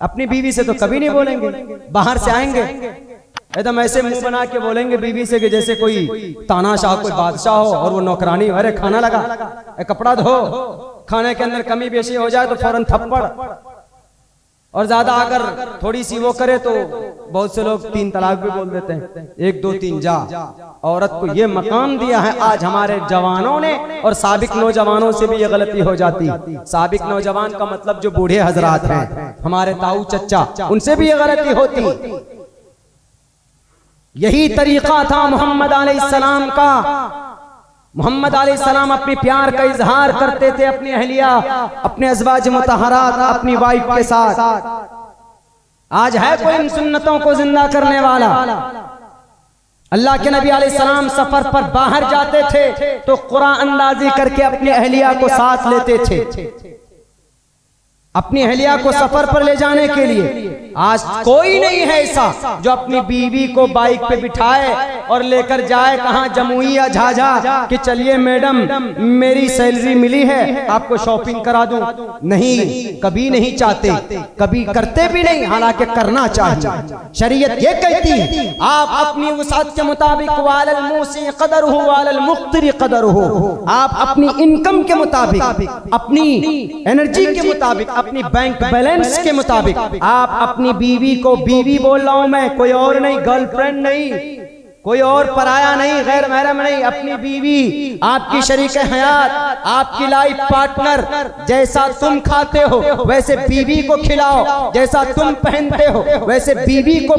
अपनी बीवी से तो कभी नहीं बोलेंगे, बाहर से आएंगे एकदम ऐसे मुंह बना के बोलेंगे बीवी से कि जैसे कोई तानाशाह, कोई बादशाह हो और वो नौकरानी। अरे खाना लगा, कपड़ा धो, खाने के अंदर कमी बेशी हो जाए तो फौरन थप्पड़, और ज्यादा अगर थोड़ी सी वो करे तो बहुत से लोग 3 तलाक भी बोल देते हैं, 1 2 3 जा। औरत को ये मकाम दिया है आज हमारे जवानों ने, और साबिक नौजवानों से भी ये गलती हो जाती। साबिक नौजवान का मतलब जो बूढ़े हजरात हैं, हमारे ताऊ चचा, उनसे भी ये गलती होती। यही तरीका था मोहम्मद अलैहिस्सलाम का। मोहम्मद अलैहिस्सलाम अपने प्यार का इजहार करते थे अपनी अहलिया, अपने अज़वाज मुतहरात, अपनी वाइफ के साथ। आज है कोई इन सुन्नतों को जिंदा करने वाला? अल्लाह के नबी अलैहिस्सलाम सफर पर बाहर जाते थे तो कुरान अंदाजी करके अपनी अहलिया को साथ लेते थे, अपनी अहलिया को सफर पर ले जाने के लिए। आज कोई नहीं है ऐसा जो अपनी बीवी को बाइक पे बिठाए और लेकर जाए कहां, जमुई या झाझा, कि चलिए मैडम मेरी सैलरी मिली है आपको शॉपिंग करा दूं। नहीं, कभी नहीं चाहते, कभी करते भी नहीं, हालांकि करना चाहिए। शरीयत ये कहती आप अपनी वसात के मुताबिक वालल मूसी क़दरुहु वालल मुक़्तिरी क़दरुहु, आप अपनी इनकम के मुताबिक, अपनी एनर्जी के मुताबिक, अपनी बैंक बैलेंस के मुताबिक आप अपनी बीवी को, बीवी बोल रहा हूं मैं, कोई और नहीं, गर्लफ्रेंड नहीं, कोई और पराया नहीं, गैर महरम नहीं, अपनी बीवी आपकी शरीक हयात, आपकी लाइफ पार्टनर। जैसा तुम खाते हो वैसे बीवी को खिलाओ, जैसा तुम पहनते हो वैसे बीवी को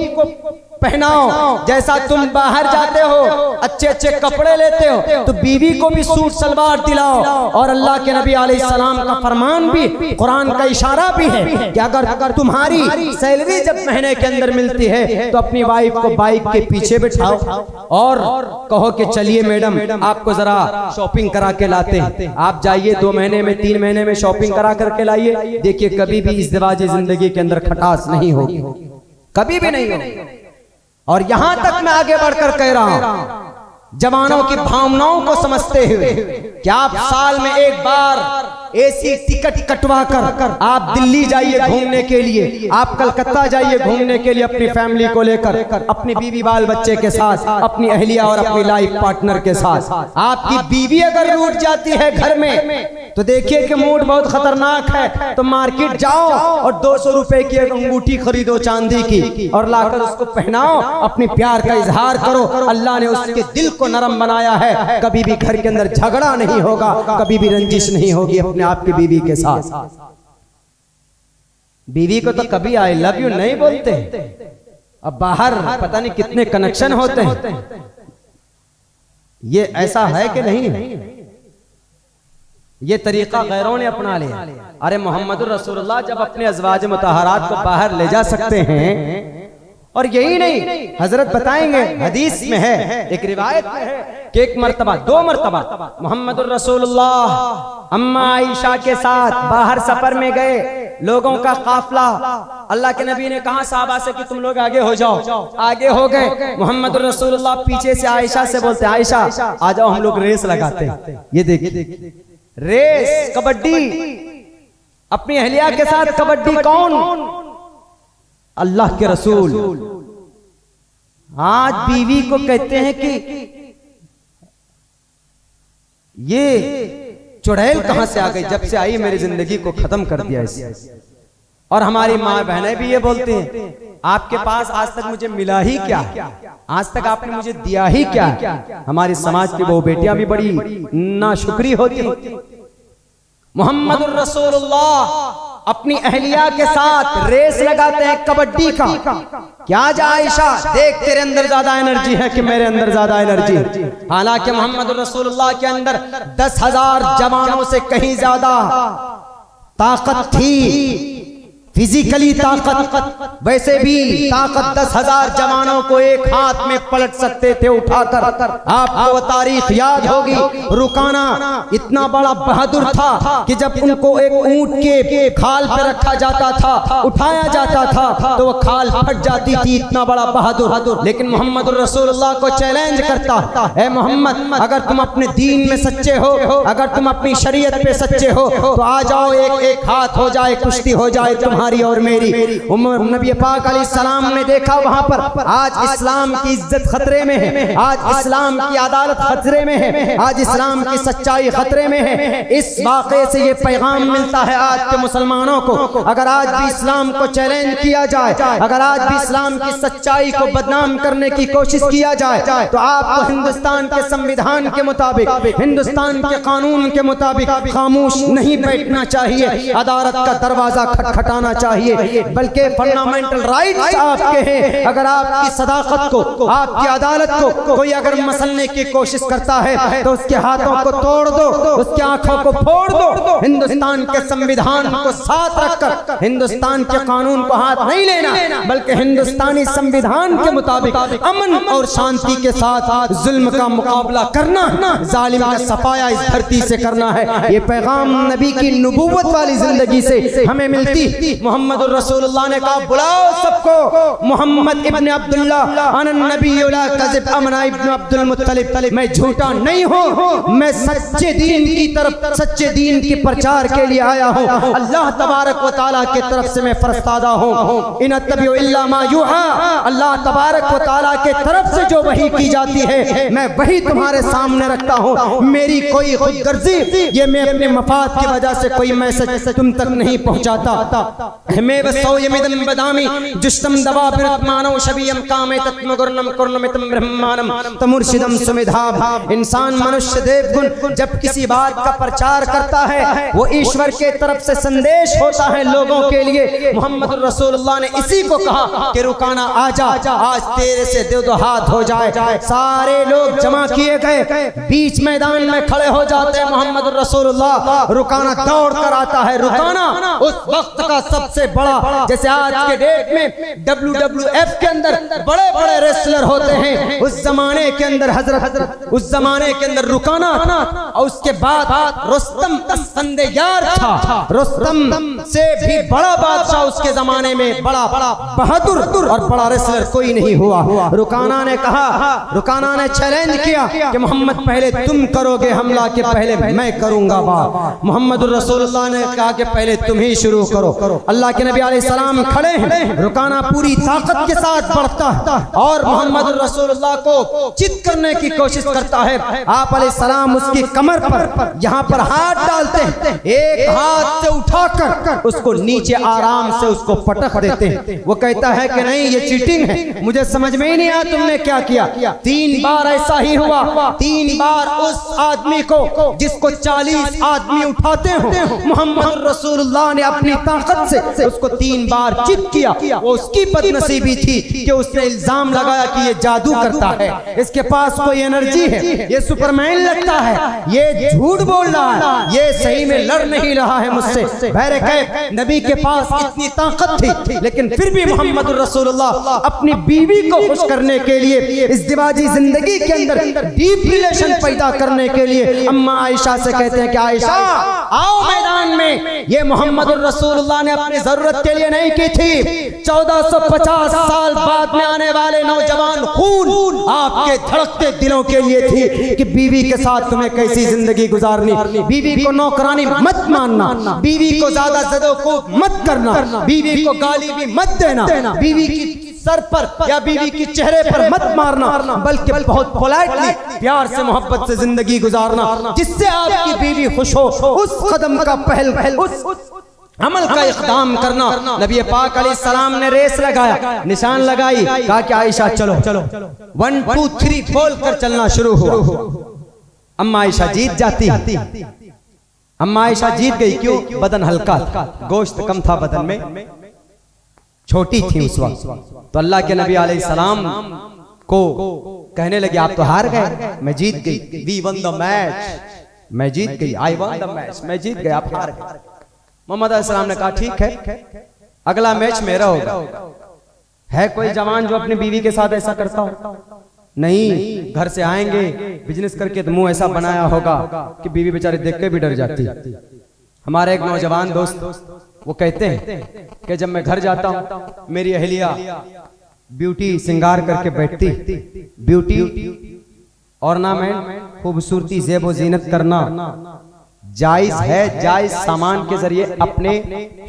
पहनाओ, जैसा तुम बाहर जाते हो अच्छे अच्छे कपड़े लेते हो तो बीवी को भी सूट सलवार दिलाओ। और अल्लाह के नबी अलैहिस्सलाम का फरमान भी, कुरान का इशारा भी है कि अगर तुम्हारी सैलरी जब महीने के अंदर मिलती है तो अपनी वाइफ को बाइक के पीछे बिठाओ और कहो कि चलिए मैडम आपको जरा शॉपिंग करा के लाते हैं। आप जाइए 2 महीने में, 3 महीने में शॉपिंग करा करके लाइए। देखिए कभी भी इज़्दिवाजी जिंदगी के अंदर खटास नहीं होगी, कभी भी नहीं होगी। और यहां तक मैं आगे बढ़कर कह रहा हूं, जवानों की भावनाओं को समझते हुए कि आप साल में एक बार एसी टिकट कटवा कर आप दिल्ली जाइए घूमने के लिए, आप कलकत्ता जाइए घूमने के लिए अपनी फैमिली को लेकर, अपनी बीवी बाल बच्चे के साथ, अपनी अहलिया और अपनी लाइफ पार्टनर के साथ। आपकी बीवी अगर रूठ जाती है घर में तो देखिए कि मूड बहुत खतरनाक है, तो मार्केट जाओ और 200 रुपए की एक अंगूठी खरीदो चांदी की और लाकर उसको पहनाओ, अपनी प्यार का इजहार करो। अल्लाह ने उसके दिल को नरम बनाया है, कभी भी घर के अंदर झगड़ा नहीं होगा, कभी भी रंजिश नहीं होगी अपने आपकी बीवी के साथ। बीवी को तो कभी आई लव यू नहीं बोलते, अब बाहर पता नहीं कितने कनेक्शन होते हैं। ये ऐसा है कि नहीं है? ये तरीका गैरों ने अपना लिया। अरे मोहम्मदुर रसूलुल्लाह जब अपने अज़वाज मुतहरात को बाहर ले जा सकते हैं, और यही नहीं, हजरत बताएंगे हदीस में है, एक रिवायत में है कि 1 मरतबा 2 मरतबा मोहम्मदुर रसूलुल्लाह अम्मा आयशा के साथ बाहर सफर में गए, लोगों का काफला। अल्लाह के नबी ने कहा साहबा से कि तुम लोग आगे हो जाओ, आगे हो गए। मोहम्मदुर रसूलुल्लाह पीछे से आयशा से बोलते, आयशा आ जाओ हम लोग रेस लगाते हैं। ये देखिए रेस, कबड्डी, अपनी अहलिया के साथ कबड्डी। कौन? अल्लाह के रसूल। आज बीवी को कहते हैं कि ये चुड़ैल कहां से आ गई, जब से आई मेरी जिंदगी को खत्म कर दिया इसने। और हमारी माँ बहनें भी ये बोलती हैं, आपके पास आज तक मुझे मिला ही क्या, आज तक आपने मुझे दिया ही क्या। हमारी समाज की वो बेटियां भी बड़ी नाशुक्री होती। मोहम्मदुर रसूलुल्लाह अपनी अहलिया के साथ रेस लगाते हैं कबड्डी का। क्या जा आयशा, देख तेरे अंदर ज्यादा एनर्जी है कि मेरे अंदर ज्यादा एनर्जी है। हालांकि मोहम्मद रसूलुल्लाह के अंदर 10,000 जवानों से कहीं ज्यादा ताकत थी, फिजिकली ताकत, वैसे भी ताकत 10,000 जवानों को एक हाथ में पलट सकते थे उठाकर। आपको वो तारीख याद होगी, रुकाना इतना बड़ा बहादुर था कि जब उनको एक ऊंट के खाल पे रखा जाता था, उठाया जाता था तो वो खाल फट जाती थी, इतना बड़ा बहादुर। लेकिन मोहम्मद रसूलुल्लाह को चैलेंज करता, ऐ मोहम्मद अगर तुम अपने दीन में सच्चे हो, अगर तुम अपनी शरीयत पे सच्चे हो तो आ जाओ, एक एक हाथ हो जाए, कुश्ती हो जाए तुम्हारी तुम्हारी और मेरी। नबी पाक अलैहिस्सलाम ने देखा वहां पर आज इस्लाम की इज्जत खतरे में है, आज इस्लाम की अदालत खतरे में है, आज इस्लाम की सच्चाई खतरे में है। इस वाक़े से ये पैगाम मिलता है आज के मुसलमानों को, अगर आज भी इस्लाम को चैलेंज किया जाए, अगर आज भी इस्लाम की सच्चाई को बदनाम करने की कोशिश किया जाए, तो आपको हिंदुस्तान के संविधान के मुताबिक, हिंदुस्तान के कानून के मुताबिक खामोश नहीं बैठना चाहिए, अदालत का दरवाजा खटखटाना चाहिए, बल्कि फंडामेंटल राइट्स आपके हैं। अगर आपकी सदाकत को, आपकी अदालत को कोई अगर मसलने की कोशिश करता है तो उसके हाथों को तोड़ दो, उसकी आंखों को फोड़ दो। हिंदुस्तान के संविधान को साथ रखकर हिंदुस्तान के कानून को हाथ नहीं लेना, बल्कि हिंदुस्तानी संविधान के मुताबिक अमन और शांति के साथ जुल्म का मुकाबला करना, जालिम का सफाया इस धरती से करना है। ये पैगाम नबी की नबूवत वाली जिंदगी से हमें मिलती। मोहम्मद रसूलुल्लाह ने कहा बुलाओ सबको, मोहम्मद इब्न अब्दुल्ला अनन नबी ला कज़िब अमना इब्न अब्दुल मुत्तलिब, मैं झूठा नहीं हूँ, मैं सच्चे दीन की तरफ, सच्चे दीन की प्रचार के लिए आया हूँ, अल्लाह तबारक व तआला की तरफ से मैं फरस्तादा हूँ। इन अत्तबिउ इल्ला मा युहा, अल्लाह तबारक व तआला के तरफ से जो वही की जाती है मैं वही तुम्हारे सामने रखता हूँ। मेरी कोई खुदगर्जी, ये मैं अपने मफाद की वजह से कोई मैसेज तुम तक नहीं पहुँचाता। मैं बसौ यमिदम बदामी जुष्टम दवा बिरतमानो शबियम कामे तत्मगुर्नम कुर्नमितम ब्रह्मानम तमुर्शिदम सुमिधाभ। इंसान मनुष्य देवगुण जब किसी बात का प्रचार करता है वो ईश्वर के तरफ से संदेश होता है लोगों के लिए। मोहम्मद रसूलुल्लाह ने इसी को कहा कि रुकाना आजा, आज तेरे से दो हाथ हो जाए। सारे लोग जमा किए गए, बीच मैदान में खड़े हो जाते हैं मोहम्मद रसूलुल्लाह। रुकाना दौड़ कर आता है। रुकाना उस वक्त का सबसे बड़ा, जैसे आज के डेट में WWF के अंदर बड़े बड़े रेसलर होते हैं, उस जमाने के अंदर हजरत, उस जमाने के अंदर रुकाना, और उसके बाद रुस्तम फंदेयार था। रुस्तम से भी बड़ा बादशाह उसके जमाने में, बड़ा बहादुर और बड़ा रेसलर कोई नहीं हुआ। रुकाना ने कहा, रुकाना ने चैलेंज किया कि मोहम्मद पहले तुम करोगे हमला के पहले मैं करूंगा बात। मोहम्मद रसूलुल्लाह ने कहा कि पहले तुम ही शुरू करो। अल्लाह के नबी अलैहिस्सलाम खड़े हैं, रुकाना पूरी ताकत के साथ बढ़ता है और मोहम्मद रसूलुल्लाह को चित करने की कोशिश करता है। आप अलैहिस्सलाम उसकी कमर पर यहाँ पर हाथ डालते हैं, एक हाथ से उठाकर उसको नीचे आराम से उसको पटक देते हैं। वो कहता है कि नहीं ये चीटिंग है, मुझे समझ में ही नहीं आया तुमने क्या किया। 3 बार ऐसा ही हुआ, 3 बार उस आदमी को जिसको 40 आदमी उठाते हो, मोहम्मद रसूलुल्लाह ने अपनी ताकत से उसको 3 बार चित किया। वो उसकी बदनसीबी थी कि उसने इल्जाम लगाया कि ये जादू करता है, इसके पास कोई एनर्जी है, ये सुपरमैन लगता है, ये झूठ बोल रहा है, ये सही में लड़ नहीं रहा है मुझसे। बहरकैफ नबी के पास इतनी ताकत थी, लेकिन फिर भी मोहम्मद रसूलुल्लाह अपनी बीवी को खुश करने के लिए, इस दिवाजी जिंदगी के अंदर डीप रिलेशन पैदा करने के लिए अम्मा आयशा से कहते हैं कि आयशा आओ मैदान में। ये मोहम्मद रसूलुल्लाह ने अपनी जरूरत के लिए नहीं की थी, 1450 साल बाद में आने वाले नौजवान खून आपके धड़कते दिलों के लिए थी कि बीवी के साथ तुम्हें कैसी जिंदगी गुजारनी, बीवी को नौकरानी मत मानना, बीवी को ज्यादा ज़दो मत करना, बीवी को गाली भी मत देना, बीवी की सर पर या बीवी की चेहरे पर मत मारना, बल्कि बहुत पोलाइटली प्यार से मोहब्बत से जिंदगी गुजारना, जिससे आपकी बीवी खुश हो। उस कदम का पहल उस अमल का इक़दाम करना। नबी पाक अलैहिस्सलाम ने रेस लगाया, निशान लगाई, कहा कि आयशा चलो 1 2 3 बोल कर चलना शुरू हुआ। अम्मा आयशा जीत जाती, अम्मा आयशा जीत गई। क्यों? बदन हल्का था, गोश्त कम था बदन में, छोटी थी उस वक्त। तो अल्लाह के नबी अलैहिस्सलाम को कहने लगे आप तो हार गए, मैं जीत गई। वी वन द मैच, मैं जीत गई। आई वन द मैच, मैं जीत गया, आप हार गए। मोहम्मद अलैहिस्सलाम ने कहा ठीक है, अगला मैच मेरा होगा। है कोई जवान जो अपनी बीवी के साथ ऐसा करता हो? नहीं, घर से आएंगे बिजनेस करके तो मुंह ऐसा बनाया होगा कि बीवी बेचारी देख के भी डर जाती। हमारे एक नौजवान दोस्त वो कहते हैं कि जब मैं घर जाता हूँ मेरी अहलिया ब्यूटी सिंगार करके बैठती, ब्यूटी ऑर्नामेंट खूबसूरती ज़ेब व ज़ीनत करना जायज है, जायज सामान के जरिए अपने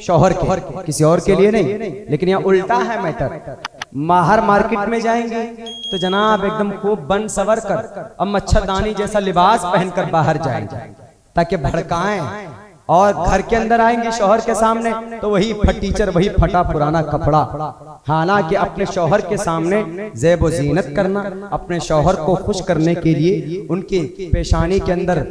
शौहर के, किसी और के लिए नहीं। लेकिन यहाँ उल्टा है मैटर। बाहर मार्केट में जाएंगे तो जनाब एकदम खूब बन सवर कर और मच्छरदानी जैसा लिबास पहनकर बाहर जाएंगे ताकि भड़काएं, और घर के अंदर आएंगे शौहर के सामने तो वही फटीचर, वही फटा पुराना कपड़ा। हालांकि अपने शौहर के सामने ज़ेब व ज़ीनत करना, अपने शौहर को खुश करने के लिए उनके पेशानी के अंदर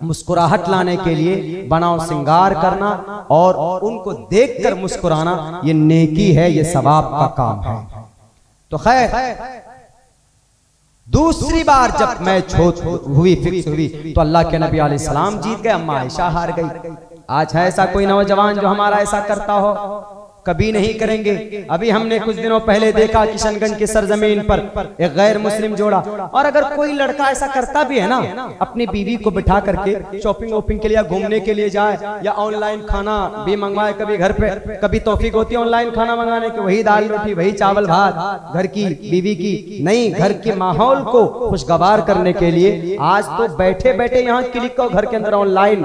मुस्कुराहट लाने के लिए बनाव सिंगार करना और उनको देखकर मुस्कुराना, ये नेकी है, ये सवाब का काम है। तो खैर दूसरी बार जब मैच हुई, फिक्स हुई, तो अल्लाह के नबी अलैहिस्सलाम जीत गए, अम्मा आयशा हार गई। आज है ऐसा कोई नौजवान जो हमारा ऐसा करता हो? कभी नहीं करेंगे। अभी हमने कुछ दिनों पहले देखा किशनगंज की सरजमीन पर एक गैर मुस्लिम जोड़ा, और अगर कोई लड़का ऐसा करता भी है ना, अपनी बीवी को बिठा करके शॉपिंग वॉपिंग के लिए, घूमने के लिए जाए या ऑनलाइन खाना भी मंगवाए, कभी घर पे, कभी तौफीक होती है ऑनलाइन खाना मंगाने की, वही दाल रोटी, वही चावल भात घर की बीवी की, नहीं, घर के माहौल को खुशगवार करने के लिए आज तो बैठे बैठे यहाँ क्लिक करो, घर के अंदर ऑनलाइन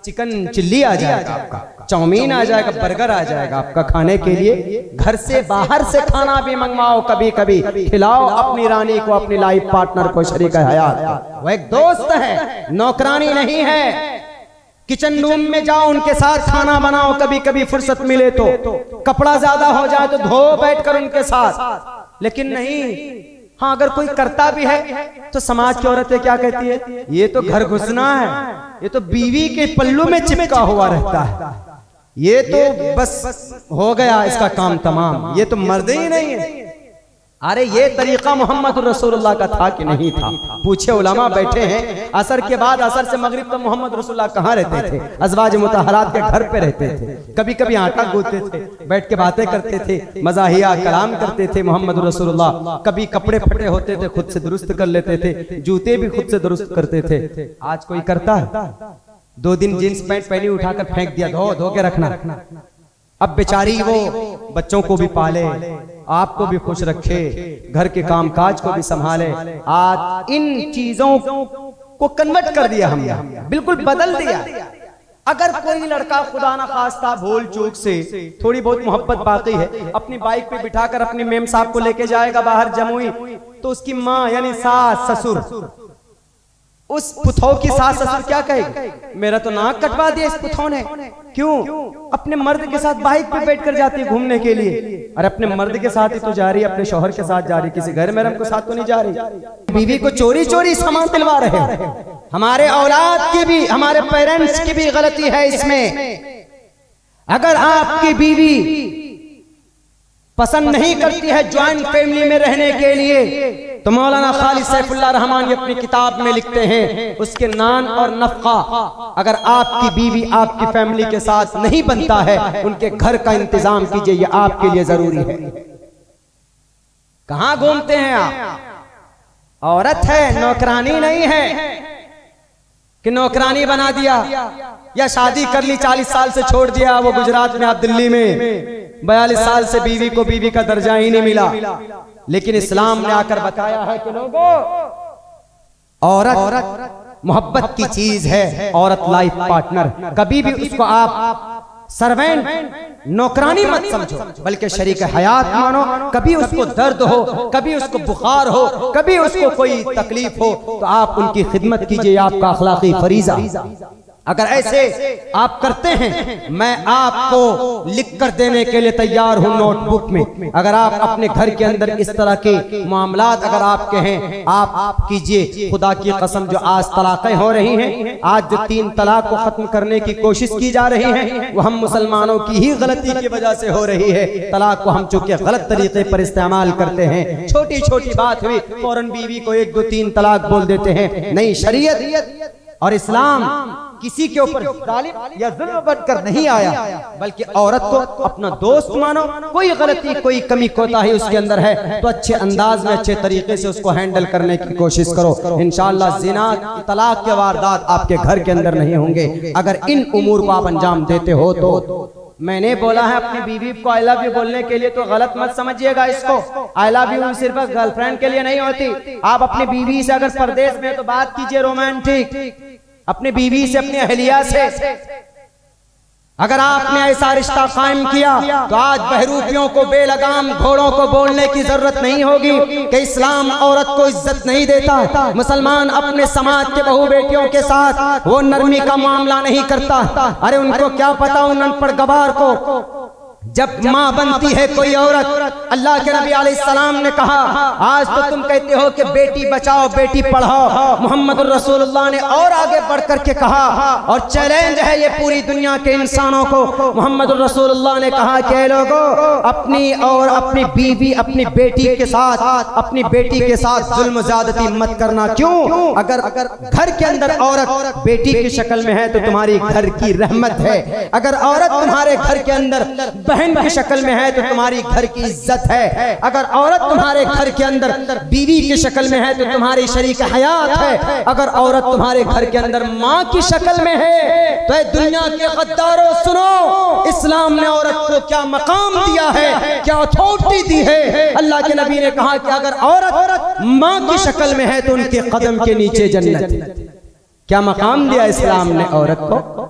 चिकन चिल्ली आ जाएगा आपका, चाउमीन आ जाएगा, बर्गर आ जाएगा आपका खाने के लिए। घर से बाहर से खाना भी मंगवाओ, कभी कभी खिलाओ अपनी रानी को, अपनी लाइफ पार्टनर को, शरीक हयात। वो एक दोस्त है, नौकरानी नहीं है। किचन रूम में जाओ, उनके साथ खाना बनाओ, कभी कभी फुर्सत मिले तो, कपड़ा ज्यादा हो जाए तो धो बैठकर उनके साथ। लेकिन नहीं, हाँ अगर कोई करता भी है तो समाज की औरतें क्या कहती है, ये तो घर घुसना है, ये तो बीवी के पल्लू में चिपका हुआ रहता है, ये तो बस हो गया इसका काम तमाम, ये तो मर्द ही नहीं है। अरे ये तरीका मोहम्मद रसूलुल्लाह का था कि नहीं था? पूछे, उलमा बैठे हैं। असर के बाद, असर से मगरिब तो मोहम्मद रसूलुल्लाह कहाँ रहते थे? अज़वाज मुतहरात के घर पे रहते थे। कभी कभी आटा गूंथते थे, बैठ के बातें करते थे, मज़ाहिया कलाम करते थे मोहम्मद रसूलुल्लाह। कभी कपड़े फटे होते थे खुद से दुरुस्त कर लेते थे, जूते भी खुद से दुरुस्त करते थे। आज कोई करता है? 2 दिन जींस पैंट पहनी, उठाकर फेंक दिया, धो के रखना। अब बेचारी वो बच्चों को भी पाले, आपको भी खुश रखे, घर के कामकाज को भी संभाले। आज इन चीजों को कन्वर्ट कर दिया हमने, बिल्कुल बदल दिया। अगर कोई लड़का खुदा ना खास्ता भूल चूक से, थोड़ी बहुत मोहब्बत बाकी है, अपनी बाइक पे बिठाकर अपनी मेम साहब को लेके जाएगा बाहर जमुई, तो उसकी माँ यानी सास ससुर, उस पुथौ की सास ससुर क्या कहेगी? मेरा तो नाक कटवा दिया इस पुथौ ने। क्यों? अपने मर्द के साथ बाइक पे बैठकर जाती है घूमने के लिए। अरे अपने मर्द के साथ ही तो जा रही है, अपने शौहर के साथ जा रही, किसी घर महरम के साथ तो नहीं जा रही। बीवी को चोरी चोरी सामान दिलवा रहे हैं। हमारे औलाद की भी, हमारे पेरेंट्स की भी गलती है इसमें। अगर आपकी बीवी पसंद नहीं करती है ज्वाइंट फैमिली में रहने के लिए, तो मौलाना खालिद सैफुल्लाह रहमान अपनी किताब में लिखते हैं, उसके नान और नफका अगर आपकी बीवी आपकी फैमिली के साथ नहीं बनता है, उनके घर का इंतजाम कीजिए, ये आपके लिए जरूरी है। कहां घूमते हैं आप? औरत है, नौकरानी नहीं है कि नौकरानी बना दिया या शादी कर ली, 40 साल से छोड़ दिया, वो गुजरात में, आप दिल्ली में 42 साल से बीवी को बीवी का दर्जा ही नहीं मिला। लेकिन इस्लाम ने आकर बताया है कि लोगों, औरत मोहब्बत की चीज है, औरत लाइफ पार्टनर। कभी भी उसको आप सर्वेंट, नौकरानी मत समझो, बल्कि शरीक हयात मानो। कभी उसको दर्द हो, कभी उसको बुखार हो, कभी उसको कोई तकलीफ हो, तो आप उनकी खिदमत कीजिए, आपका अखलाकी फरीजा। अगर ऐसे आप करते हैं, मैं आपको लिख कर देने के लिए तैयार हूं नोटबुक में। अगर आप अपने घर के अंदर इस तरह के मामलात अगर आपके हैं, आप कीजिए। खुदा की कसम, जो आज तलाक़ें हो रही हैं, आज जो 3 तलाक को खत्म करने की कोशिश की जा रही है, वो हम मुसलमानों की ही गलती की वजह से हो रही है। तलाक को हम चूंकि गलत तरीके पर इस्तेमाल करते हैं, छोटी छोटी बात हुई फौरन बीवी को 1 2 3 तलाक बोल देते हैं। नहीं, शरीयत और इस्लाम किसी के ऊपर जालिम या जुल्म बनकर नहीं आया, बल्कि औरत को अपना दोस्त मानो। कोई गलती, कोई कमी कोताही उसके अंदर है तो अच्छे अंदाज में, अच्छे तरीके से उसको हैंडल करने की कोशिश करो। इंशाअल्लाह जिना, तलाक के वारदात आपके घर के अंदर नहीं होंगे अगर इन उमूर को आप अंजाम देते हो। तो मैंने बोला है अपनी बीवी को आई लव यू बोलने के लिए, तो गलत मत समझिएगा इसको। आई लव यू सिर्फ गर्लफ्रेंड के लिए नहीं होती। आप अपनी बीवी से अगर परदेश में तो बात कीजिए रोमांटिक, अपने बीवी से, अपनी अहलिया से। अगर आपने ऐसा रिश्ता कायम किया तो आज बहरूपियों को, बेलगाम घोड़ों को बोलने की जरूरत नहीं होगी कि इस्लाम औरत को इज्जत नहीं देता। मुसलमान अपने समाज के बहू बेटियों के साथ वो नरमी का मामला नहीं करता। अरे उनको क्या पता उन अनपढ़ गवार को, जब माँ बनती है कोई औरत, अल्लाह के नबी अलैहिस्सलाम ने कहा, आज तो तुम कहते हो कि बेटी बचाओ बेटी पढ़ाओ, मोहम्मद रसूलुल्लाह ने और आगे बढ़ करके कहा, और चैलेंज है ये पूरी दुनिया के इंसानों को। मोहम्मद रसूलुल्लाह ने कहा कि लोगों, अपनी और अपनी बीवी, अपनी बेटी के साथ, अपनी बेटी के साथ जुल्म ज्यादती मत करना। क्यों? अगर घर के अंदर औरत बेटी की शक्ल में है तो तुम्हारी घर की रहमत है। अगर औरत तुम्हारे घर के अंदर बहन की शक्ल में है तो तुम्हारी घर की इज्जत है। अगर औरत तुम्हारे घर के अंदर बीवी की शक्ल में है तो तुम्हारी शरीक हयात है। अगर औरत तुम्हारे घर के अंदर माँ की शक्ल में है तो दुनिया के गद्दारों सुनो, इस्लाम ने औरत को क्या मकाम दिया है, क्या अथॉरिटी दी है। अल्लाह के नबी ने कहा कि अगर औरत माँ की शक्ल में है तो उनके कदम के नीचे जन्नत। क्या मकाम दिया इस्लाम ने औरत को।